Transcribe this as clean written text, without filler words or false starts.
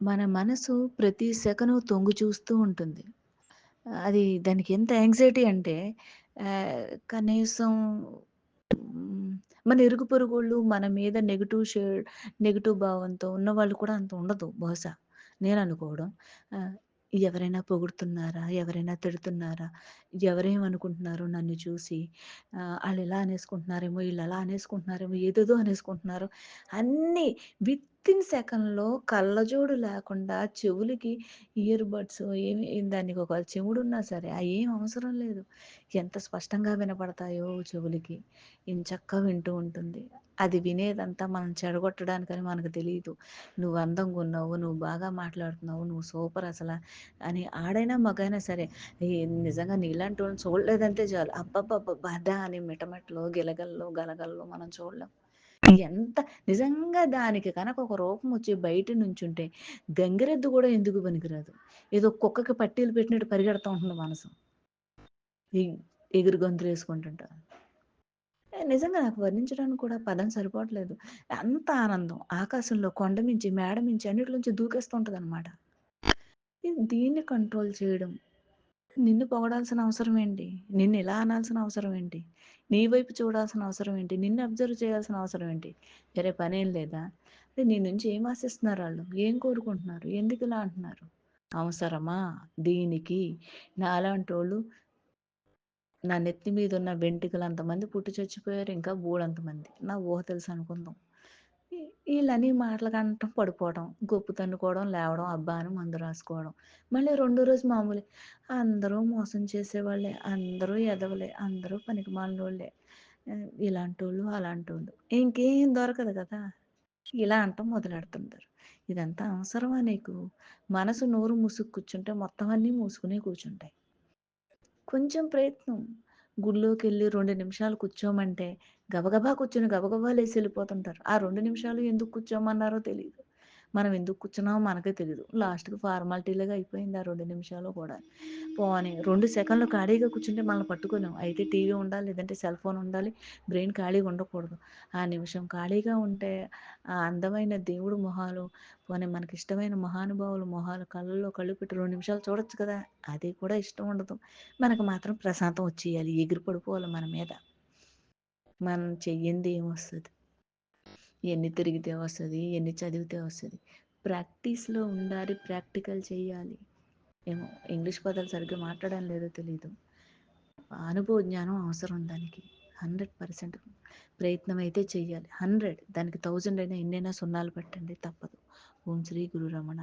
మన మనసు ప్రతి సెకను తొంగి చూస్తూ ఉంటుంది. అది దానికి ఎంత యాంక్సైటీ అంటే కనీసం హ్మ్. మన ఇరుగు పొరుగోళ్ళు మన మీద నెగెటివ్ భావంతో ఉన్నవాళ్ళు కూడా అంత ఉండదు బహుశా. నేననుకోవడం. ఆహ్, ఎవరైనా పొగుడుతున్నారా? ఎవరైనా తిడుతున్నారా? ఎవరేమనుకుంటున్నారో నన్ను చూసి? ఆళ్ళిలా అనేసుకుంటున్నారేమో, ఈళ్ళలా అనేసుకుంటున్నారేమో, ఏదేదో అనేసుకుంటున్నారు. అన్నీ వితిన్ సెకన్‌లో కళ్ళజోడు లేకుండా చెవులకి ఇయర్ బడ్స్ దానికి ఒక చెవుడున్నా సరే, అయేం అవసరం లేదు. ఎంత స్పష్టంగా వినపడతాయో చెవులకి. ఎంచక్కా వింటూ ఉంటుంది. అది వినేదంతా మనం చెడగొట్టడానికని మనకు తెలీదు. "నువ్వు అందంగున్నావు, నువ్వు బాగా మాట్లాడుతున్నావు, నువ్వు సూపర్ అసల" అని ఆడైనా, మగైనా సరే, "ఏ నిజంగా నీలాంటోళ్ళని చూడలేదంటే చాలు. అబ్బబ్బబ్బబ్బా! దాని మిటమిటలో, గిలగల్లో, గలగల్లో మనం చూడలేం." ఎంత నిజంగా దానికి కనుక ఒక రూపమొచ్చి బయట నుంచుంటే, గంగిరెద్దు గూడా ఎందుకు పనికిరాదు. ఏదో కుక్కకి పట్టీలు పెట్టినట్టు పరిగెడతా ఉంటుంది మనసు. ఎ ఎగురు గంతులేసుకుంటుంటా. నిజంగా నాకు వర్ణించడానికి కూడా పదం సరిపోవట్లేదు. అంత ఆనందం. ఆకాశంలో, కొండ మించి, మేడ మించి అన్నిట్లోంచి దూకేస్తూ ఉంటదనమాట. దీన్ని కంట్రోల్ చేయడం. నిన్ను పొగడాల్సిన అవసరం ఏంటి? నిన్నిలా అనాల్సిన అవసరం ఏంటి? నీ వైపు చూడాల్సిన అవసరం ఏంటి? నిన్ను అబ్జర్వ్ చేయాల్సిన అవసరం ఏంటి? వేరే పనేం లేదా? నీ నుంచి ఏం ఆశిస్తున్నారాళ్ళు? ఏం కోరుకుంటున్నారు? ఎందుకిలా అంటున్నారు? అవసరమా? దీనికి నాలాంటోళ్ళు నా నెత్తి మీదున్న వెంట్రుకలంత మంది పుట్టి చచ్చిపోయారు. ఇంకా బోలెడంతమంది. నా ఊహ తెలుసనుకుందాం. ఈ ఈళ్ళని మాటలకంటం పడిపోవడం, గొప్పు తన్నుకోవడం, లేవడం, అబ్బా! అని మందు రాసుకోవడం. మళ్ళీ రెండో రోజు మామూలే. అందరూ మోసం చేసేవాళ్ళే, అందరూ ఎదవలే, అందరూ పనికిమాలినోళ్ళే. ఇలాంటోళ్ళు, అలాంటోళ్ళు. ఇంకేం దొరకదు కదా! ఇలా అంటం మొదలెడుతుంటారు. ఇదంతా అవసరమా నీకు? మనసు నోరు మూసుకు కూర్చుంటే మొత్తం అన్నీ మూసుకునే కూర్చుంటాయి. కొంచెం ప్రయత్నం. గుడిలోకెళ్ళి 2 నిమిషాలు కూర్చోమంటే, గబగబా కూర్చొని గబగబా లేసి ఎళ్ళిపోతుంటారు. ఆ 2 నిమిషాలు ఎందుకు కూర్చోమన్నారో తెలీదు. మనం ఎందుకు కూర్చున్నామో మనకే తెలీదు. లాస్ట్‌కి ఫార్మాలిటీలాగా అయిపోయింది ఆ 2 నిమిషాలు కూడా. పోనీ 2 సెకన్లు ఖాళీగా కూర్చుంటే మనల్ని పట్టుకోలేం. అయితే టీవీ ఉండాలి, లేదంటే సెల్ ఫోన్ ఉండాలి. బ్రెయిన్ ఖాళీగా ఉండకూడదు. ఆ నిమిషం ఖాళీగా ఉంటే ఆ అందమైన దేవుడు మొహాలు, పోనీ మనకిష్టమైన మహానుభావుల మొహాలు కళ్ళల్లో కళ్ళు పెట్టి 2 నిమిషాలు చూడొచ్చు కదా! అది కూడా ఇష్టం ఉండదు. మనకు మాత్రం ప్రశాంతం వచ్చేయాలి. ఎగిరి పడిపోవాలి మన మీద. మనం చెయ్యంది ఏమొస్తది? ఎన్ని తిరిగితే వస్తది? ఎన్ని చదివితే వస్తది? ప్రాక్టీస్‌లో ఉండాలి. ప్రాక్టికల్ చేయాలి. ఏమో ఇంగ్లీష్ పదాలు సరిగ్గా మాట్లాడడం లేదో తెలీదు. అనుభవ జ్ఞానం అవసరం దానికి. 100% ప్రయత్నం అయితే చెయ్యాలి. 100 దానికి 1000 అయినా ఎన్నైనా సున్నాలు పెట్టండి తప్పదు. ఓం శ్రీ గురు రమణ.